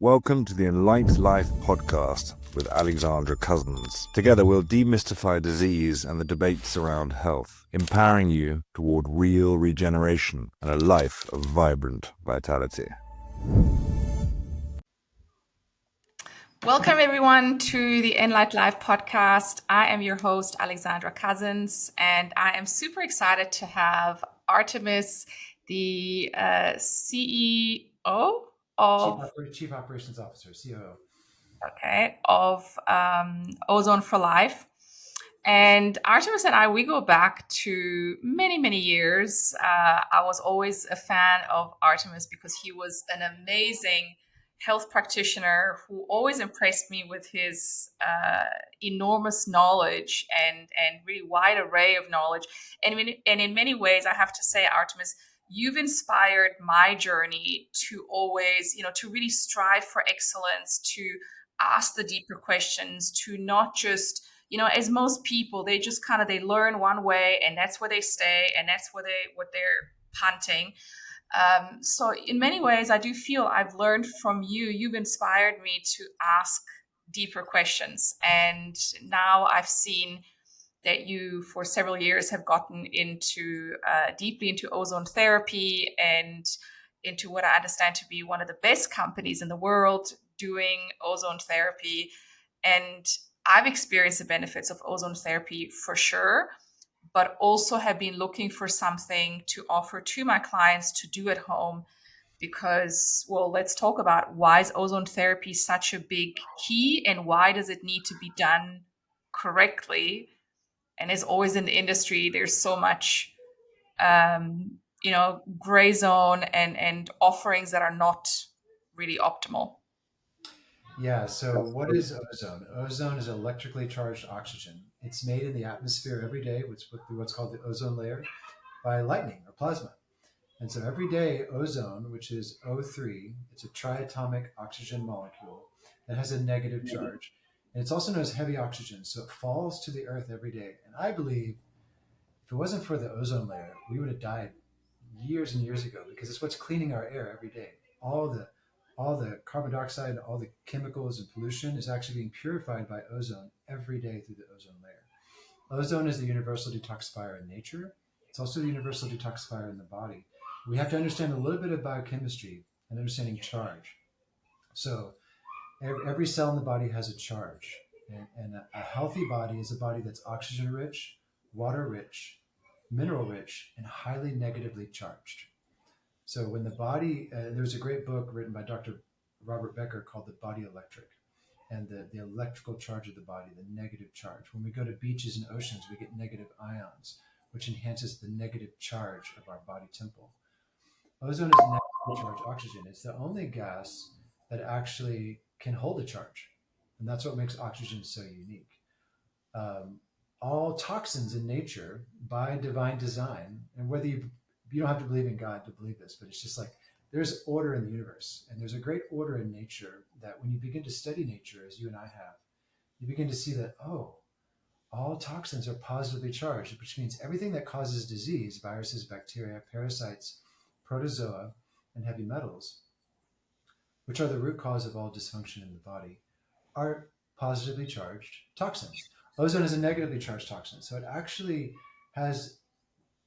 Welcome to the EnLight Life Podcast with Alexandra Cousins. Together we'll demystify disease and the debates around health, empowering you toward real regeneration and a life of vibrant vitality. Welcome everyone to the EnLight Life Podcast. I am your host, Alexandra Cousins, and I am super excited to have Arttemis, the CEO of Chief Operations Officer, COO. Of Ozone for Life. And Arttemis and I, we go back to many years. I was always a fan of Arttemis because he was an amazing health practitioner who always impressed me with his enormous knowledge and really wide array of knowledge. And in many ways, I have to say, Arttemis, you've inspired my journey to always, to really strive for excellence, to ask the deeper questions, to not just, as most people, they just they learn one way and that's where they stay and that's what they're punting. So in many ways, I do feel I've learned from you. You've inspired me to ask deeper questions. And now I've seen that you, for several years, have gotten into deeply into ozone therapy and into what I understand to be one of the best companies in the world doing ozone therapy. And I've experienced the benefits of ozone therapy for sure, but also have been looking for something to offer to my clients to do at home because, well, let's talk about why is ozone therapy such a big key and why does it need to be done correctly? And as always in the industry, there's so much, gray zone and offerings that are not really optimal. Yeah, so what is ozone? Ozone is electrically charged oxygen. It's made in the atmosphere every day, what's called the ozone layer, by lightning or plasma. And so every day, ozone, which is O3, it's a triatomic oxygen molecule that has a negative charge. And it's also known as heavy oxygen. So it falls to the earth every day. And I believe if it wasn't for the ozone layer, we would have died years and years ago because it's what's cleaning our air every day. All the carbon dioxide and all the chemicals and pollution is actually being purified by ozone every day through the ozone layer. Ozone is the universal detoxifier in nature. It's also the universal detoxifier in the body. We have to understand a little bit of biochemistry and understanding charge. So every cell in the body has a charge. And a healthy body is a body that's oxygen rich, water rich, mineral rich, and highly negatively charged. So when the body, there's a great book written by Dr. Robert Becker called The Body Electric, and the electrical charge of the body, the negative charge. When we go to beaches and oceans, we get negative ions, which enhances the negative charge of our body temple. Ozone is negatively charged oxygen. It's the only gas that actually can hold a charge. And that's what makes oxygen so unique. All toxins in nature, by divine design, and whether you don't have to believe in God to believe this, but it's just like there's order in the universe and there's a great order in nature that when you begin to study nature, as you and I have, you begin to see that, all toxins are positively charged, which means everything that causes disease, viruses, bacteria, parasites, protozoa, and heavy metals, which are the root cause of all dysfunction in the body, are positively charged toxins. Ozone is a negatively charged toxin. So it actually has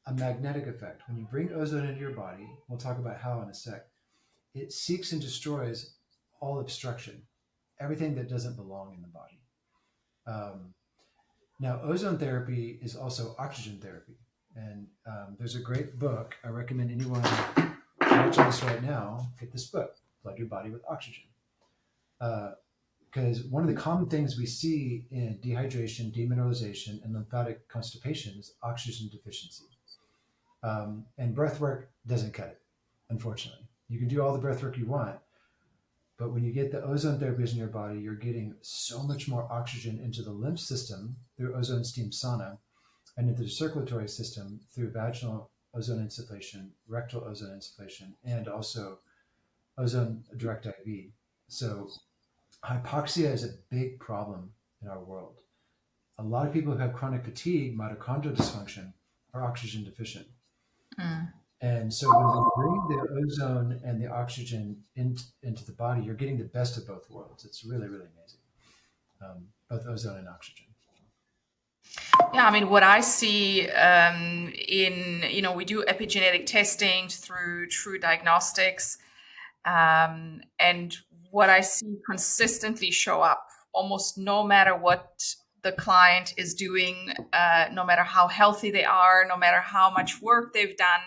a magnetic effect. When you bring ozone into your body, we'll talk about how in a sec, it seeks and destroys all obstruction, everything that doesn't belong in the body. Now, ozone therapy is also oxygen therapy. And there's a great book. I recommend anyone watching this right now, get this book, Flood Your Body with Oxygen. Because one of the common things we see in dehydration, demineralization, and lymphatic constipation is oxygen deficiency. And breath work doesn't cut it, unfortunately. You can do all the breath work you want, but when you get the ozone therapies in your body, you're getting so much more oxygen into the lymph system through ozone steam sauna, and into the circulatory system through vaginal ozone insufflation, rectal ozone insufflation, and also ozone direct IV. So hypoxia is a big problem in our world. A lot of people who have chronic fatigue, mitochondrial dysfunction, are oxygen deficient. And so when we bring the ozone and the oxygen into the body, you're getting the best of both worlds. It's really, really amazing. Both ozone and oxygen. Yeah, I mean, what I see we do epigenetic testing through True Diagnostics, and what I see consistently show up, almost no matter what the client is doing, no matter how healthy they are, no matter how much work they've done,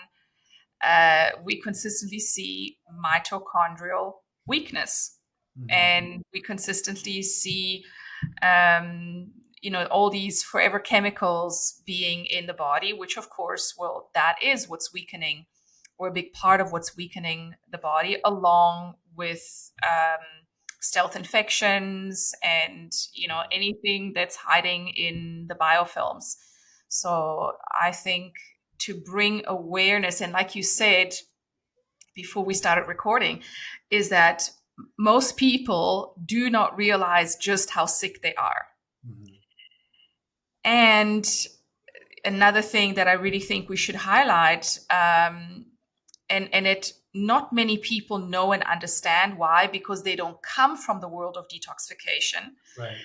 we consistently see mitochondrial weakness, Mm-hmm. and we consistently see all these forever chemicals being in the body, which of course, well, that is what's weakening, or a big part of what's weakening the body, along with stealth infections and anything that's hiding in the biofilms. So I think to bring awareness, and like you said before we started recording, is that most people do not realize just how sick they are. Mm-hmm. And another thing that I really think we should highlight, and it not many people know and understand why, because they don't come from the world of detoxification, Right.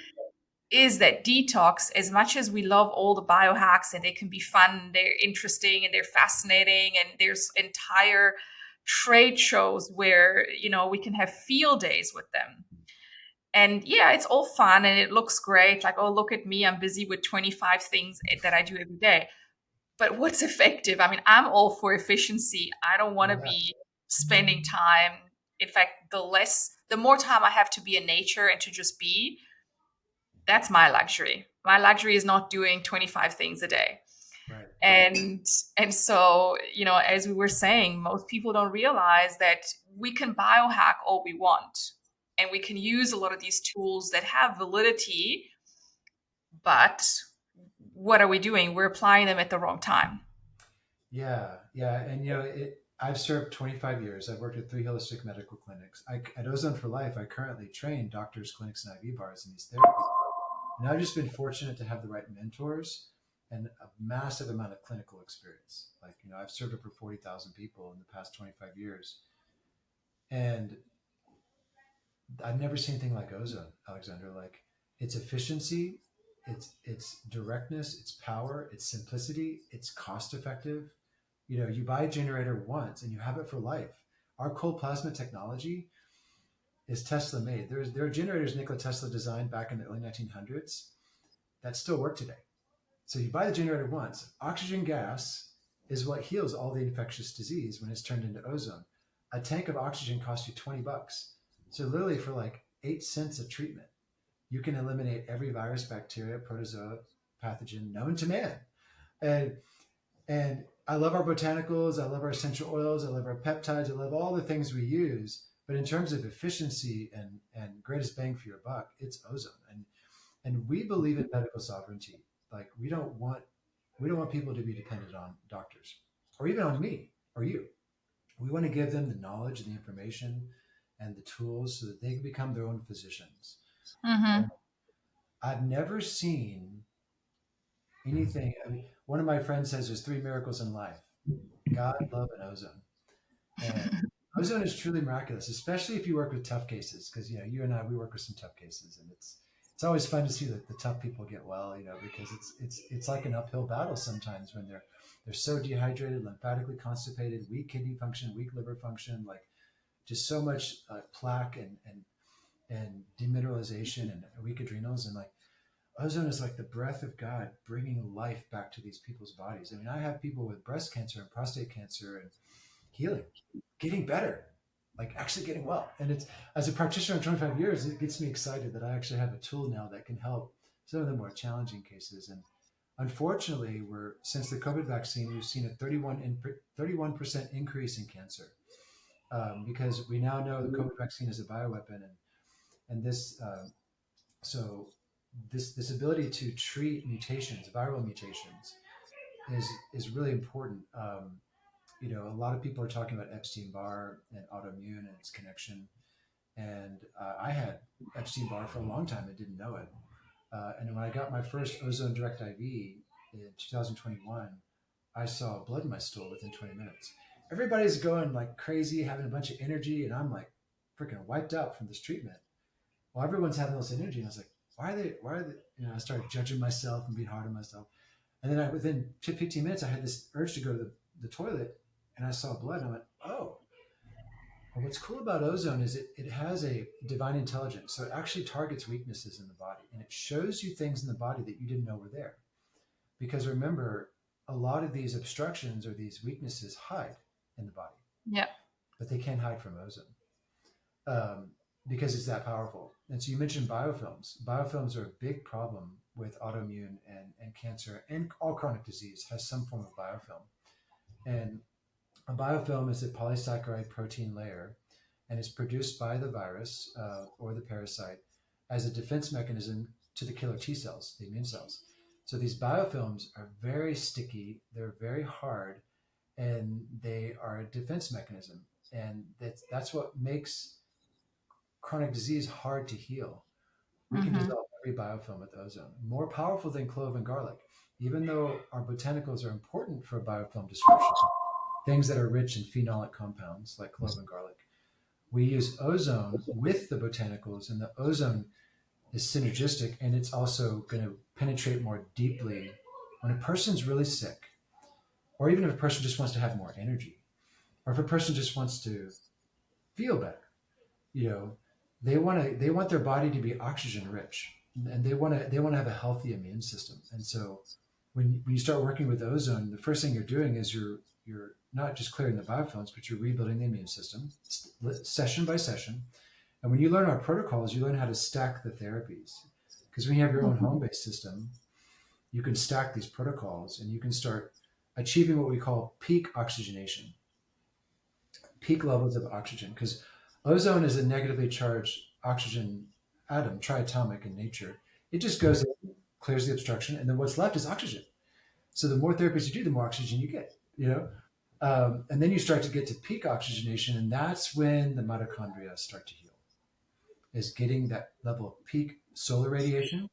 is that detox, as much as we love all the biohacks and they can be fun, they're interesting and they're fascinating, and there's entire trade shows where we can have field days with them. And yeah, it's all fun and it looks great. Like, oh, look at me, I'm busy with 25 things that I do every day. But what's effective? I mean, I'm all for efficiency. I don't want to be spending time. In fact, the more time I have to be in nature and to just be, that's my luxury. My luxury is not doing 25 things a day. Right. And so, as we were saying, most people don't realize that we can biohack all we want. And we can use a lot of these tools that have validity, but what are we doing? We're applying them at the wrong time. Yeah. And I've served 25 years. I've worked at 3 holistic medical clinics. At Ozone for Life, I currently train doctors, clinics, and IV bars in these therapies. And I've just been fortunate to have the right mentors and a massive amount of clinical experience. Like, I've served over 40,000 people in the past 25 years. And I've never seen anything like ozone, Alexandra. Like, its efficiency, its directness, its power, its simplicity, it's cost effective. You buy a generator once and you have it for life. Our cold plasma technology is Tesla made. There are generators Nikola Tesla designed back in the early 1900s that still work today. So you buy the generator once. Oxygen gas is what heals all the infectious disease when it's turned into ozone. A tank of oxygen costs you $20. So literally for like 8 cents a treatment, you can eliminate every virus, bacteria, protozoa, pathogen known to man. And I love our botanicals. I love our essential oils. I love our peptides. I love all the things we use. But in terms of efficiency and greatest bang for your buck, it's ozone. And we believe in medical sovereignty. Like, we don't want people to be dependent on doctors or even on me or you. We want to give them the knowledge, the information, and the tools so that they can become their own physicians. Mm-hmm. I've never seen anything. I mean, one of my friends says there's 3 miracles in life: God, love, and ozone. And ozone is truly miraculous, especially if you work with tough cases. Because you and I, we work with some tough cases, and it's always fun to see that the tough people get well. Because it's like an uphill battle sometimes when they're so dehydrated, lymphatically constipated, weak kidney function, weak liver function, like just so much plaque and demineralization and weak adrenals. And like, ozone is like the breath of God bringing life back to these people's bodies. I mean, I have people with breast cancer and prostate cancer and healing, getting better, like actually getting well. And it's, as a practitioner in 25 years, it gets me excited that I actually have a tool now that can help some of the more challenging cases. And unfortunately, since the COVID vaccine, we've seen a 31% increase in cancer because we now know the COVID vaccine is a bioweapon, and this this ability to treat mutations, viral mutations, is really important. A lot of people are talking about Epstein-Barr and autoimmune and its connection. And I had Epstein-Barr for a long time and didn't know it. And when I got my first Ozone Direct IV in 2021, I saw blood in my stool within 20 minutes. everybody's going like crazy, having a bunch of energy, and I'm like freaking wiped out from this treatment. Well, everyone's having this energy, and I was like, why are they? I started judging myself and being hard on myself. And then within 15 minutes, I had this urge to go to the toilet, and I saw blood, and I went, oh. Well, what's cool about ozone is it has a divine intelligence. So it actually targets weaknesses in the body, and it shows you things in the body that you didn't know were there. Because remember, a lot of these obstructions or these weaknesses hide in the body. Yeah. But they can't hide from ozone because it's that powerful. And so you mentioned biofilms. Biofilms are a big problem with autoimmune and cancer, and all chronic disease has some form of biofilm. And a biofilm is a polysaccharide protein layer, and it's produced by the virus or the parasite as a defense mechanism to the killer T cells, the immune cells. So these biofilms are very sticky, they're very hard, and they are a defense mechanism. And that's what makes chronic disease hard to heal. We can dissolve every biofilm with ozone, more powerful than clove and garlic. Even though our botanicals are important for biofilm disruption, things that are rich in phenolic compounds like clove and garlic, we use ozone with the botanicals, and the ozone is synergistic, and it's also going to penetrate more deeply when a person's really sick, or even if a person just wants to have more energy, or if a person just wants to feel better. They want their body to be oxygen rich, and they want to have a healthy immune system. And so when you start working with ozone, the first thing you're doing is you're not just clearing the biofilms, but you're rebuilding the immune system session by session. And when you learn our protocols, you learn how to stack the therapies. Because when you have your own home-based system, you can stack these protocols, and you can start achieving what we call peak oxygenation, peak levels of oxygen. Because ozone is a negatively charged oxygen atom, triatomic in nature. It just goes in, clears the obstruction, and then what's left is oxygen. So the more therapies you do, the more oxygen you get, and then you start to get to peak oxygenation, and that's when the mitochondria start to heal, is getting that level of peak solar radiation,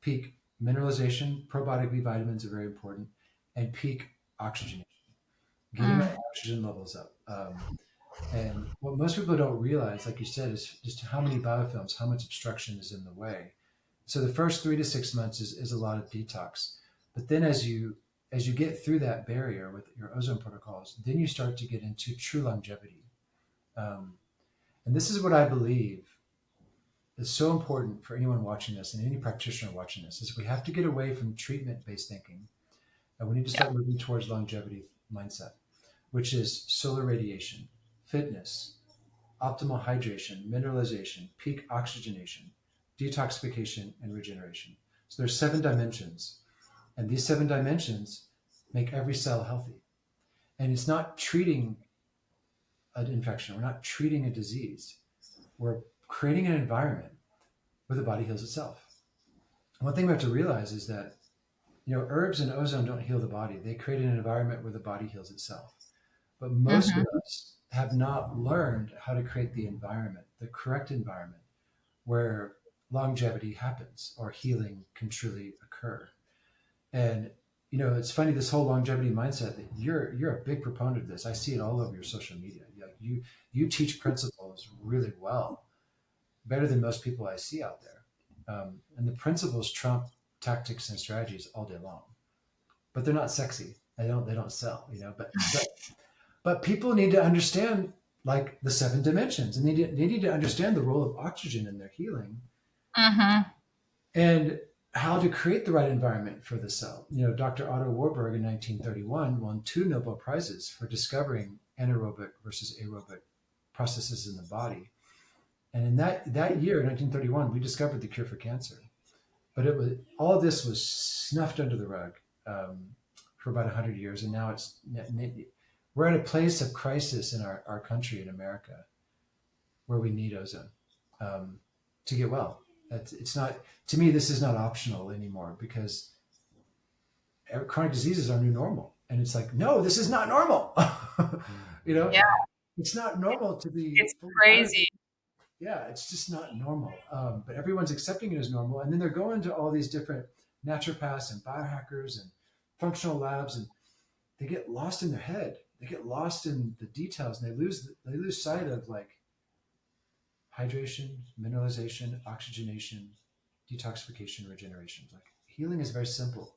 peak mineralization, probiotic B vitamins are very important, and peak oxygenation, getting my oxygen levels up. And what most people don't realize, like you said, is just how many biofilms, how much obstruction is in the way. So the first 3 to 6 months is a lot of detox. But then as you get through that barrier with your ozone protocols, then you start to get into true longevity. And this is what I believe is so important for anyone watching this and any practitioner watching this, is we have to get away from treatment-based thinking. And we need to start moving towards longevity mindset, which is solar radiation, fitness, optimal hydration, mineralization, peak oxygenation, detoxification, and regeneration. So there's 7 dimensions. And these 7 dimensions make every cell healthy. And it's not treating an infection. We're not treating a disease. We're creating an environment where the body heals itself. One thing we have to realize is that, herbs and ozone don't heal the body. They create an environment where the body heals itself. But most of us have not learned how to create the environment, the correct environment, where longevity happens or healing can truly occur. And it's funny, this whole longevity mindset, that you're a big proponent of this. I see it all over your social media. You teach principles really well, better than most people I see out there. And the principles trump tactics and strategies all day long, but they're not sexy. They don't sell, but people need to understand like the 7 dimensions, and they need to understand the role of oxygen in their healing, and how to create the right environment for the cell. Dr. Otto Warburg in 1931 won 2 Nobel Prizes for discovering anaerobic versus aerobic processes in the body. And in that year, 1931, we discovered the cure for cancer. But all of this was snuffed under the rug for about 100 years. And now we're at a place of crisis in our country, in America, where we need ozone to get well. It's not, to me, this is not optional anymore, because chronic disease is our new normal. And it's like, no, this is not normal. It's not normal to be. It's crazy. Yeah, it's just not normal. But everyone's accepting it as normal. And then they're going to all these different naturopaths and biohackers and functional labs, and they get lost in their head. they get lost in the details, and they lose sight of like hydration, mineralization, oxygenation, detoxification, regeneration. Like healing is very simple,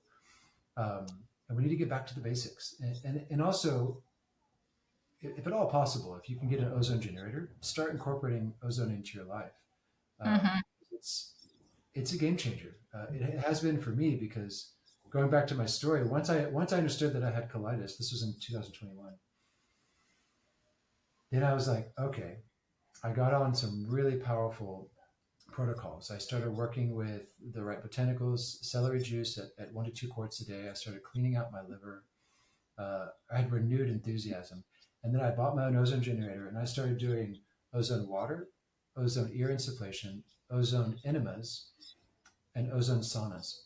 and we need to get back to the basics. And also, if at all possible, if you can get an ozone generator, start incorporating ozone into your life. Mm-hmm. It's a game changer. It has been for me, because going back to my story, once I understood that I had colitis, this was in 2021. Then I was like, okay, I got on some really powerful protocols. I started working with the right botanicals, celery juice at 1 to 2 quarts a day. I started cleaning out my liver. I had renewed enthusiasm. And then I bought my own ozone generator, and I started doing ozone water, ozone ear insufflation, ozone enemas, and ozone saunas.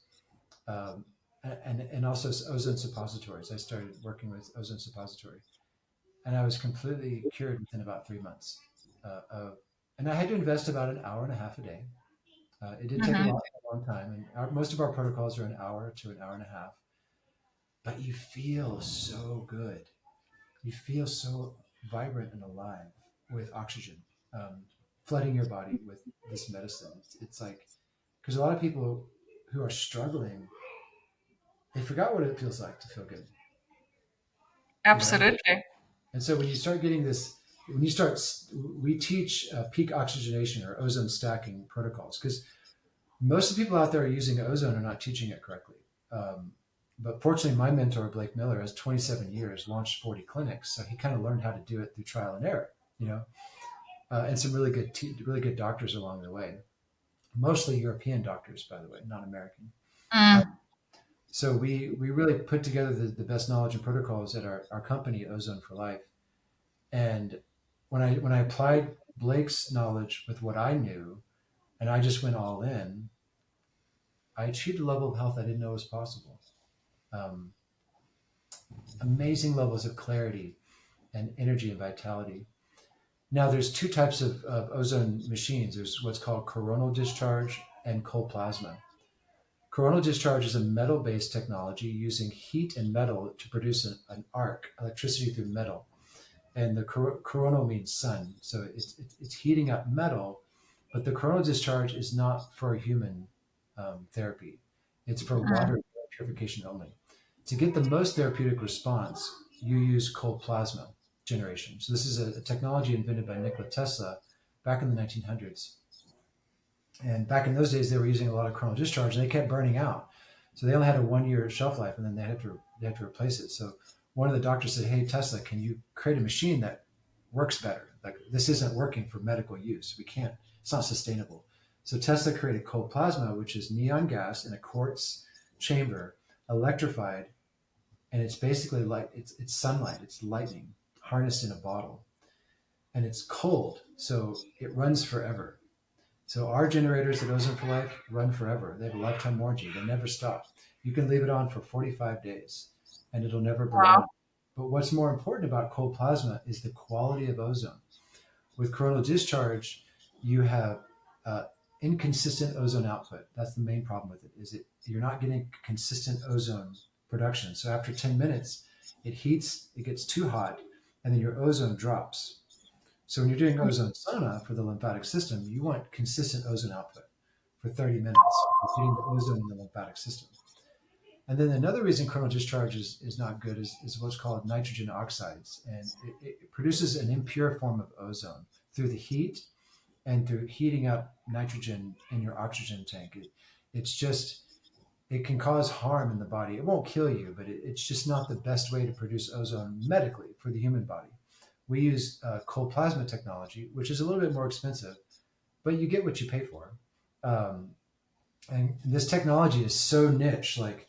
And also ozone suppositories. I started working with ozone suppository, and I was completely cured within about 3 months. And I had to invest about an hour and a half a day. It did take a long time, and most of our protocols are an hour to an hour and a half. But you feel so good. You feel so vibrant and alive with oxygen, flooding your body with this medicine. It's like, because a lot of people who are struggling, they forgot what it feels like to feel good. Absolutely. You know? And so when you start getting this, we teach peak oxygenation or ozone stacking protocols, because most of the people out there using ozone are not teaching it correctly. But fortunately, my mentor, Blake Miller, has 27 years, launched 40 clinics. So he kind of learned how to do it through trial and error, and some really good doctors along the way. Mostly European doctors, by the way, not American. So we really put together the best knowledge and protocols at our company, Ozone for Life. And when I applied Blake's knowledge with what I knew, and I just went all in, I achieved a level of health I didn't know was possible. Amazing levels of clarity and energy and vitality. Now, there's 2 types of ozone machines. There's what's called coronal discharge and cold plasma. Coronal discharge is a metal-based technology using heat and metal to produce an arc, electricity through metal. And the coronal means sun. So it's heating up metal, but the coronal discharge is not for human therapy. It's for water purification only. To get the most therapeutic response, you use cold plasma generation. So this is a technology invented by Nikola Tesla back in the 1900s. And back in those days, they were using a lot of coronal discharge, and they kept burning out. So they only had a 1-year shelf life, and then they had to replace it. So one of the doctors said, "Hey, Tesla, can you create a machine that works better? Like, this isn't working for medical use. We can't. It's not sustainable." So Tesla created cold plasma, which is neon gas in a quartz chamber, electrified, and it's basically like it's sunlight, it's lightning harnessed in a bottle, and it's cold, so it runs forever. So our generators at Ozone for Life run forever. They have a lifetime warranty. They never stop. You can leave it on for 45 days, and it'll never burn out. But what's more important about cold plasma is the quality of ozone. With coronal discharge, you have inconsistent ozone output. That's the main problem with it. You're not getting consistent ozone production. So after 10 minutes, it heats, it gets too hot, and then your ozone drops. So when you're doing ozone sauna for the lymphatic system, you want consistent ozone output for 30 minutes, getting the ozone in the lymphatic system. And then another reason coronal discharge is not good is what's called nitrogen oxides. And it produces an impure form of ozone through the heat and through heating up nitrogen in your oxygen tank. It can cause harm in the body. It won't kill you, but it's just not the best way to produce ozone medically for the human body. We use cold plasma technology, which is a little bit more expensive, but you get what you pay for. And this technology is so niche, like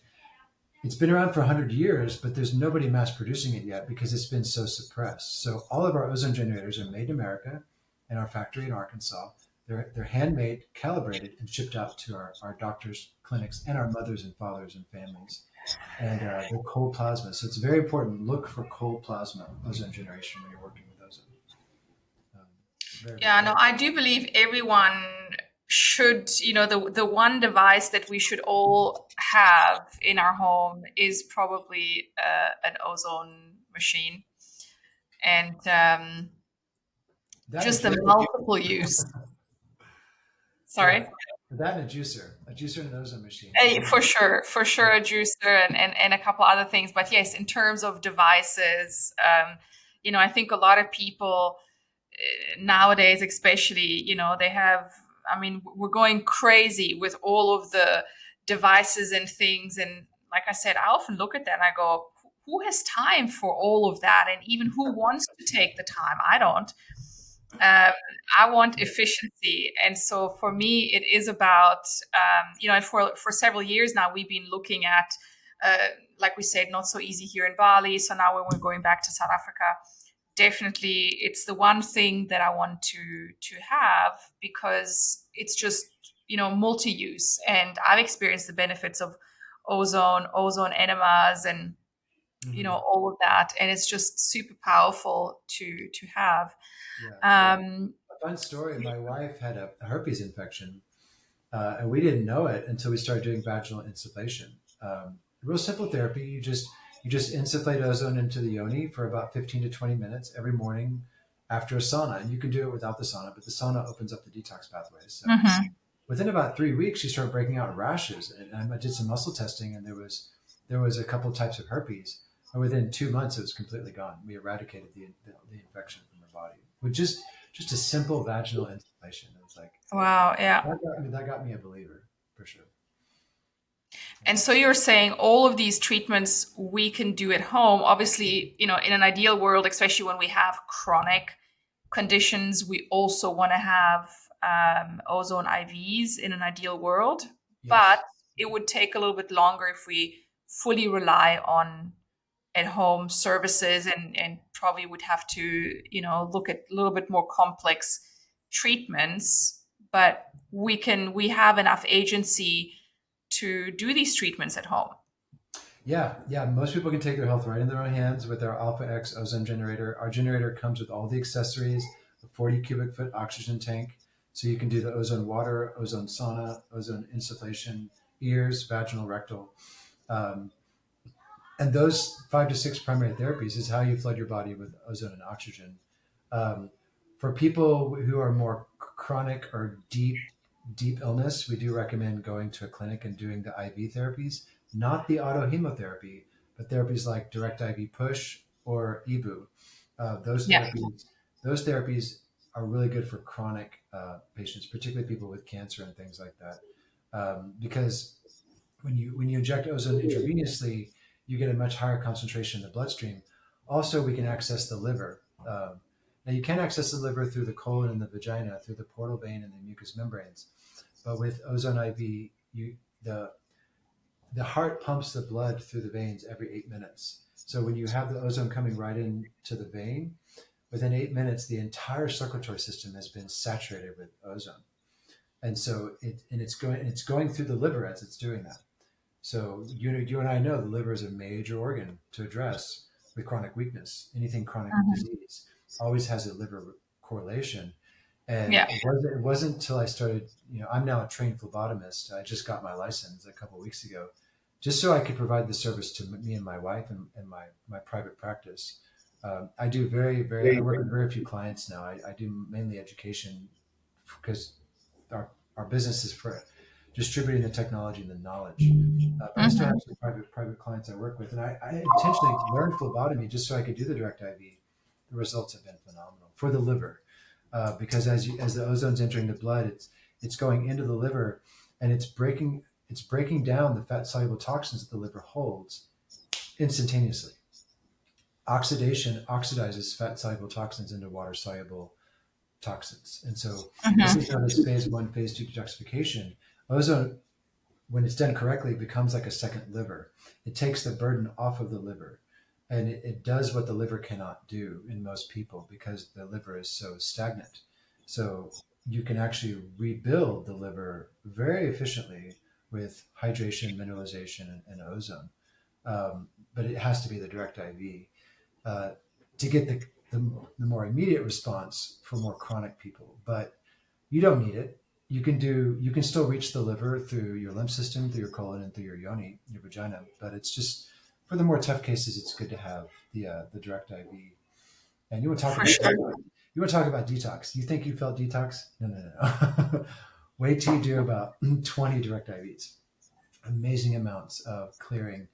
it's been around for 100 years, but there's nobody mass producing it yet because it's been so suppressed. So all of our ozone generators are made in America in our factory in Arkansas. They're handmade, calibrated, and shipped out to our doctors, clinics, and our mothers and fathers and families. And they're cold plasma. So it's very important. Look for cold plasma ozone generation when you're working with ozone. I do believe everyone should, the one device that we should all have in our home is probably an ozone machine. and That just and the multiple use. Sorry. yeah, that and a juicer and an ozone machine. For sure, a juicer and a couple other things. But yes, in terms of devices, I think a lot of people nowadays, especially, they have, I mean, we're going crazy with all of the devices and things. And like I said, I often look at that and I go, who has time for all of that? And even who wants to take the time? I don't. I want efficiency. And so for me, it is about, and for several years now, we've been looking at, like we said, not so easy here in Bali. So now when we're going back to South Africa, definitely it's the one thing that I want to have, because it's just, multi-use. And I've experienced the benefits of ozone enemas, and all of that, and it's just super powerful to have. Yeah. A fun story. My wife had a herpes infection, and we didn't know it until we started doing vaginal insufflation. Real simple therapy. You just insufflate ozone into the yoni for about 15 to 20 minutes every morning after a sauna, and you can do it without the sauna, but the sauna opens up the detox pathways. So within about 3 weeks, she started breaking out rashes, and I did some muscle testing, and there was a couple types of herpes. And within 2 months, it was completely gone. We eradicated the infection from her body with just a simple vaginal insufflation. It was like, wow, yeah. That got me a believer for sure. And so you're saying all of these treatments we can do at home. Obviously, in an ideal world, especially when we have chronic conditions, we also want to have ozone IVs in an ideal world. Yes. But it would take a little bit longer if we fully rely on at-home services, and probably would have to, look at a little bit more complex treatments. But we have enough agency to do these treatments at home. Yeah. Most people can take their health right in their own hands with our Alpha X ozone generator. Our generator comes with all the accessories, a 40 cubic foot oxygen tank. So you can do the ozone water, ozone sauna, ozone insufflation, ears, vaginal, rectal. And those 5 to 6 primary therapies is how you flood your body with ozone and oxygen. For people who are more chronic or deep illness, we do recommend going to a clinic and doing the IV therapies, not the autohemotherapy, but therapies like direct IV push or EBU. Those therapies are really good for chronic patients, particularly people with cancer and things like that, because when you inject ozone intravenously, you get a much higher concentration in the bloodstream. Also, we can access the liver. Now, you can access the liver through the colon and the vagina, through the portal vein and the mucous membranes. But with ozone IV, the heart pumps the blood through the veins every 8 minutes. So when you have the ozone coming right into the vein, within 8 minutes, the entire circulatory system has been saturated with ozone. And so it's going through the liver as it's doing that. So you and I know the liver is a major organ to address with chronic weakness. Anything chronic disease always has a liver correlation. And it wasn't until I started, I'm now a trained phlebotomist. I just got my license a couple of weeks ago, just so I could provide the service to me and my wife and my private practice. I do I work with very few clients now. I do mainly education, because our business is for distributing the technology and the knowledge. But I still have some private clients I work with, and I intentionally learned phlebotomy just so I could do the direct IV. The results have been phenomenal for the liver, because as the ozone's entering the blood, it's going into the liver, and it's breaking down the fat soluble toxins that the liver holds instantaneously. Oxidation oxidizes fat soluble toxins into water soluble toxins, and so this is known as phase 1, phase 2 detoxification. Ozone, when it's done correctly, becomes like a second liver. It takes the burden off of the liver, and it does what the liver cannot do in most people, because the liver is so stagnant. So you can actually rebuild the liver very efficiently with hydration, mineralization, and ozone. But it has to be the direct IV to get the more immediate response for more chronic people. But you don't need it. You can still reach the liver through your lymph system, through your colon, and through your yoni, your vagina. But it's just, for the more tough cases, it's good to have the direct IV. And you want to talk For about sure. you want to talk about detox. You think you felt detox? No, no, no. Wait till you do about 20 direct IVs. Amazing amounts of clearing.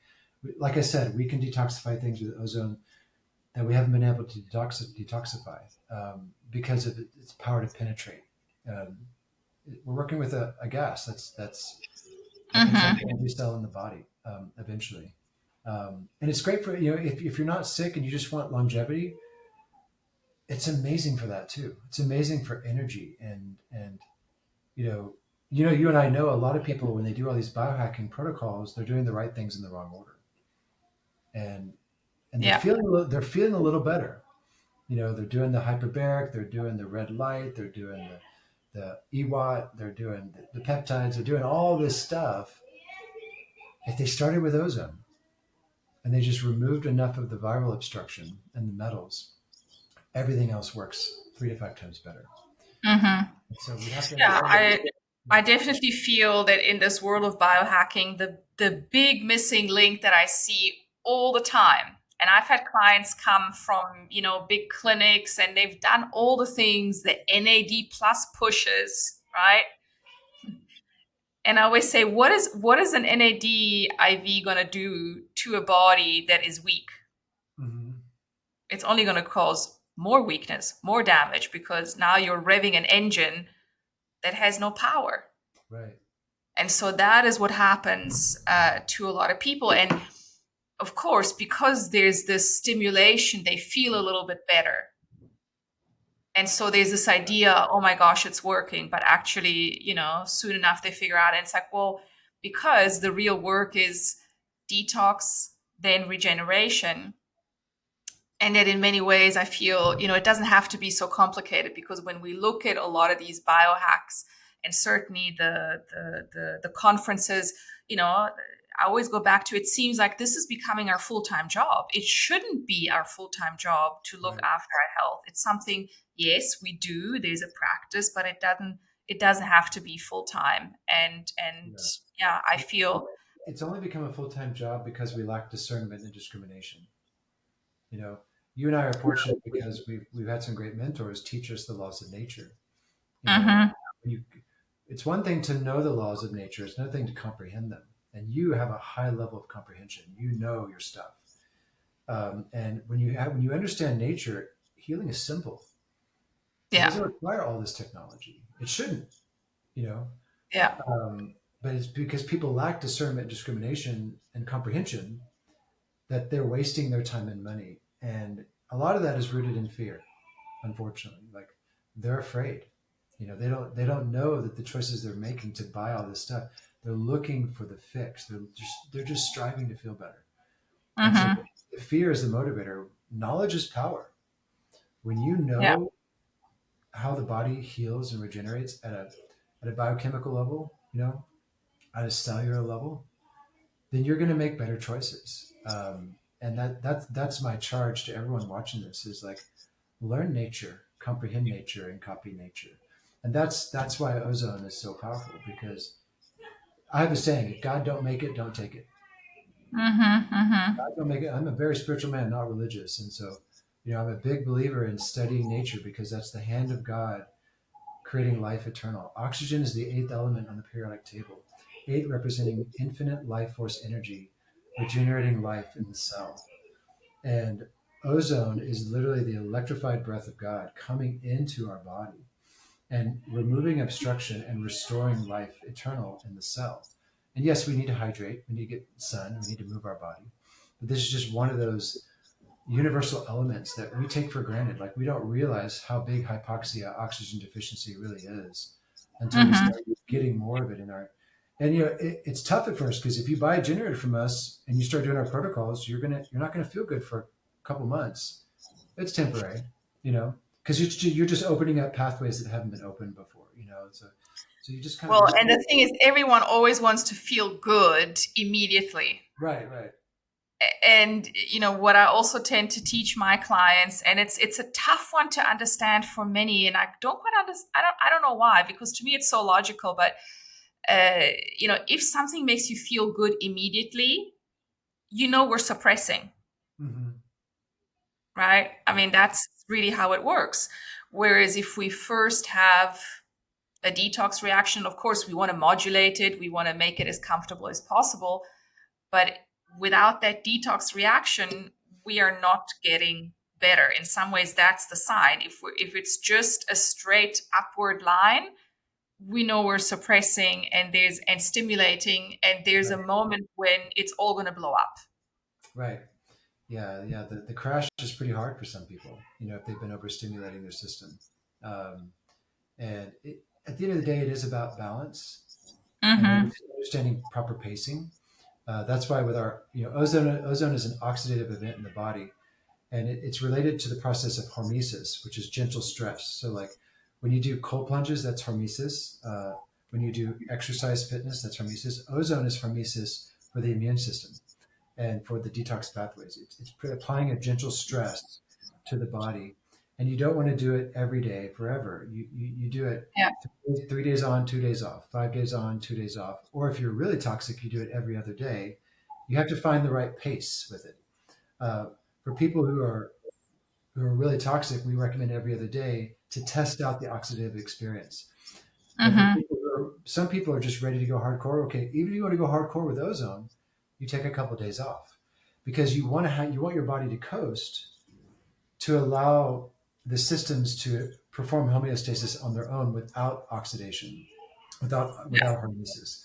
Like I said, we can detoxify things with ozone that we haven't been able to detoxify because of its power to penetrate. Um, we're working with a gas that can jump Mm-hmm. in every cell in the body eventually. And it's great for, if you're not sick and you just want longevity, it's amazing for that too. It's amazing for energy and you know, you and I know a lot of people when they do all these biohacking protocols, they're doing the right things in the wrong order, and they're Yeah. feeling a little better. They're doing the hyperbaric, they're doing the red light, they're doing the EWAT, they're doing the peptides, they're doing all this stuff. If they started with ozone and they just removed enough of the viral obstruction and the metals, everything else works 3 to 5 times better. Mm-hmm. So we have to Yeah, understand. I definitely feel that in this world of biohacking, the big missing link that I see all the time, and I've had clients come from, big clinics and they've done all the things the NAD plus pushes, right? And I always say, what is an NAD IV gonna do to a body that is weak? Mhm. It's only gonna cause more weakness, more damage, because now you're revving an engine that has no power. Right. And so that is what happens to a lot of people. And of course, because there's this stimulation, they feel a little bit better. And so there's this idea, oh my gosh, it's working. But actually, soon enough they figure out, and it's like, well, because the real work is detox, then regeneration. And that in many ways, I feel, it doesn't have to be so complicated, because when we look at a lot of these biohacks, and certainly the conferences, I always go back to, it seems like this is becoming our full-time job. It shouldn't be our full-time job to look Right. after our health. It's something, yes, we do. There's a practice, but it doesn't have to be full-time. And Yeah. yeah, I feel. It's only become a full-time job because we lack discernment and discrimination. You know, you and I are fortunate because we've had some great mentors teach us the laws of nature. You know, Mhm. when you it's one thing to know the laws of nature, it's another thing to comprehend them. And you have a high level of comprehension. You know your stuff. And when you understand nature, healing is simple. It Yeah. doesn't require all this technology. It shouldn't, you know. Yeah. But it's because people lack discernment, discrimination, and comprehension that they're wasting their time and money. And a lot of that is rooted in fear, unfortunately. Like they're afraid. They don't know that the choices they're making to buy all this stuff, they're looking for the fix. They're just striving to feel better. And so Mhm. fear is the motivator. Knowledge is power. When you Yeah. know how the body heals and regenerates at a biochemical level, at a cellular level, then you're going to make better choices. And that's my charge to everyone watching this is like learn nature, comprehend nature, and copy nature. And that's why ozone is so powerful because I have a saying: if God don't make it, don't take it. Mhm. Mhm. God don't make it. I'm a very spiritual man, not religious, and so I'm a big believer in studying nature because that's the hand of God creating life eternal. Oxygen is the eighth element on the periodic table, eight representing infinite life force energy, regenerating life in the cell. And ozone is literally the electrified breath of God coming into our body and removing obstruction and restoring life eternal in the cell. And yes, we need to hydrate, we need to get sun, we need to move our body. But this is just one of those universal elements that we take for granted. Like we don't realize how big hypoxia, oxygen deficiency really is until we Mhm. start getting more of it in our. And it's tough at first because if you buy a generator from us and you start doing our protocols, you're not gonna feel good for a couple months. It's temporary, because you're just opening up pathways that haven't been opened before. So you just kind of Well, and the thing is, everyone always wants to feel good immediately. right, right, And what I also tend to teach my clients, and it's a tough one to understand for many, and I don't quite understand. I don't know why, because to me it's so logical. But if something makes you feel good immediately, we're suppressing, hmm right? I yeah, mean, that's really how it works. Whereas if we first have a detox reaction, of course, we want to modulate it. We want to make it as comfortable as possible. But without that detox reaction, we are not getting better. In some ways, that's the sign. If it's just a straight upward line, we know we're suppressing and stimulating, and there's a moment when it's all going to blow up. Right. Yeah. Yeah. The crash is pretty hard for some people, if they've been overstimulating their system. And at the end of the day, it is about balance and understanding proper pacing. That's why with our, ozone is an oxidative event in the body, and it's related to the process of hormesis, which is gentle stress. So like when you do cold plunges, that's hormesis. When you do exercise fitness, that's hormesis. Ozone is hormesis for the immune system and for the detox pathways. It's applying a gentle stress to the body. And you don't want to do it every day forever. You do it 3 days on, 2 days off, 5 days on, 2 days off. Or if you're really toxic, you do it every other day. You have to find the right pace with it. For people who are really toxic, we recommend every other day to test out the oxidative experience. Some people are just ready to go hardcore. Okay, even if you want to go hardcore with ozone, you take a couple of days off because you want your body to coast to allow the systems to perform homeostasis on their own without oxidation, without hormesis.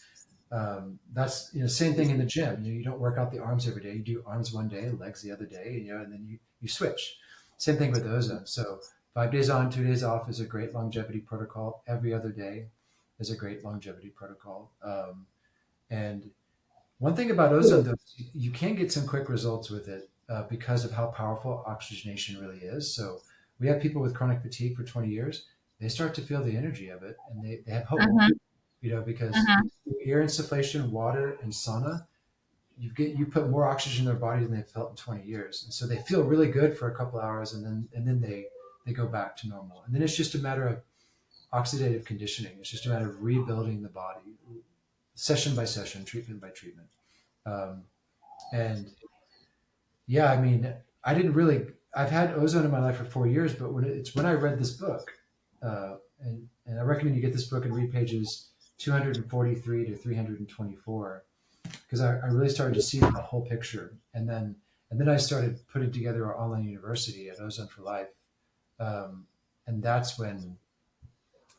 That's same thing in the gym. You don't work out the arms every day. You do arms one day, legs the other day, and then you switch. Same thing with ozone. So 5 days on, 2 days off is a great longevity protocol. Every other day is a great longevity protocol. And one thing about ozone, though, you can get some quick results with it because of how powerful oxygenation really is. So we have people with chronic fatigue for 20 years. They start to feel the energy of it, and they have hope, because air insufflation, water, and sauna, you put more oxygen in their body than they've felt in 20 years. And so they feel really good for a couple of hours, and then they go back to normal. And then it's just a matter of oxidative conditioning. It's just a matter of rebuilding the body, session by session, treatment by treatment. And yeah, I mean, I've had ozone in my life for 4 years, but when I read this book, and I recommend you get this book and read pages 243 to 324, because I really started to see the whole picture. And then I started putting together our online university at Ozone for Life. And that's when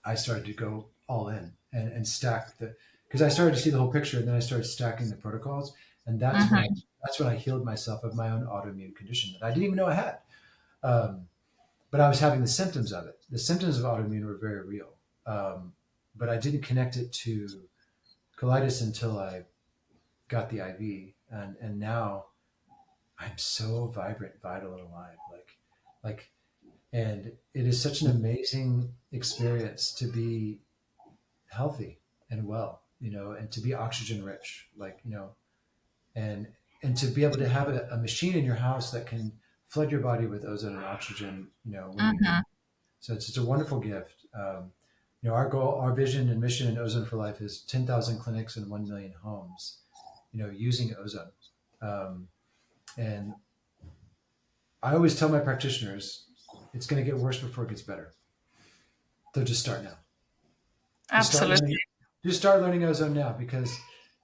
I started to go all in and stack because I started to see the whole picture, and then I started stacking the protocols. And that's when I healed myself of my own autoimmune condition that I didn't even know I had. But I was having the symptoms of it. The symptoms of autoimmune were very real. But I didn't connect it to colitis until I got the IV. And now I'm so vibrant, vital, and alive. And it is such an amazing experience to be healthy and well, and to be oxygen rich, and to be able to have a machine in your house that can flood your body with ozone and oxygen, So it's a wonderful gift. Our goal, our vision and mission in Ozone for Life is 10,000 clinics and 1 million homes, using ozone. And I always tell my practitioners, it's going to get worse before it gets better. So just start now. Absolutely. Just start learning ozone now, because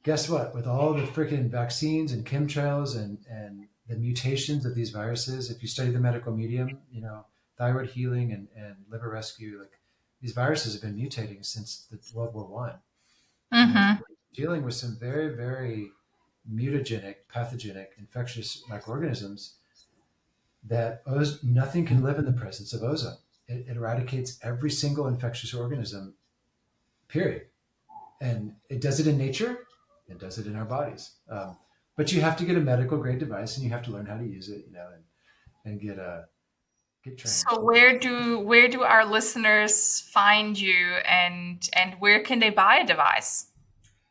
guess what? With all the freaking vaccines and chemtrails and the mutations of these viruses, if you study the medical medium, thyroid healing and liver rescue, these viruses have been mutating since the World War I. Dealing with some very, very mutagenic, pathogenic, infectious microorganisms that nothing can live in the presence of ozone. It eradicates every single infectious organism, period. And it does it in nature, it does it in our bodies. But you have to get a medical grade device, and you have to learn how to use it, and get trained. So where do our listeners find you, and where can they buy a device?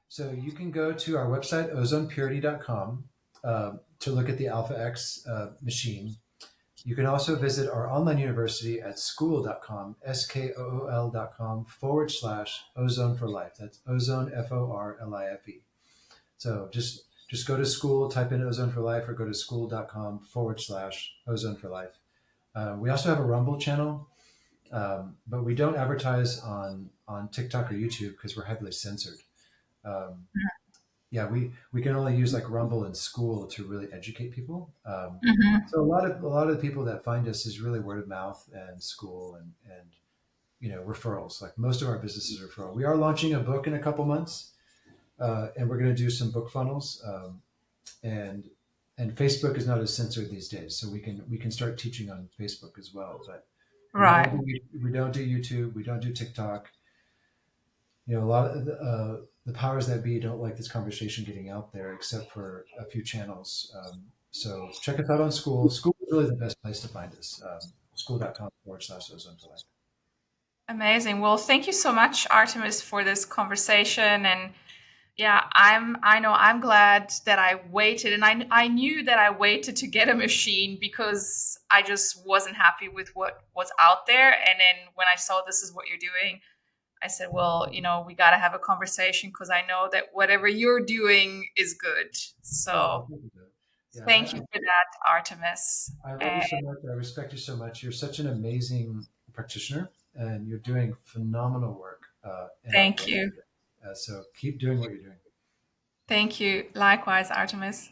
So you can go to our website, ozonepurity.com, to look at the Alpha X machine. You can also visit our online university at school.com, skool.com/ozone for life. That's ozone, FORLIFE. So just go to school, type in Ozone for Life, or go to school.com/ozone for life. We also have a Rumble channel, but we don't advertise on TikTok or YouTube because we're heavily censored. Um, yeah, we can only use like Rumble in school to really educate people. Mhm. So a lot of the people that find us is really word of mouth and school and referrals. Like most of our business is referral. We are launching a book in a couple months, and we're going to do some book funnels. And Facebook is not as censored these days, so we can start teaching on Facebook as well. But Right. we don't do YouTube, we don't do TikTok. A lot of the powers that be don't like this conversation getting out there, except for a few channels. So check us out on School. School is really the best place to find us. School.com/ozone for life. Amazing. Well, thank you so much, Artemis, for this conversation. And yeah, I know I'm glad that I waited, and I knew that I waited to get a machine because I just wasn't happy with what was out there. And then when I saw this is what you're doing, I said, well, we got to have a conversation because I know that whatever you're doing is good. Oh, So thank you, Doug. Yeah, thank you for that, Artemis. I love you And so much. I respect you so much. You're such an amazing practitioner, and you're doing phenomenal work. And I thank love you. it. So keep doing what you're doing. Thank you. Likewise, Artemis.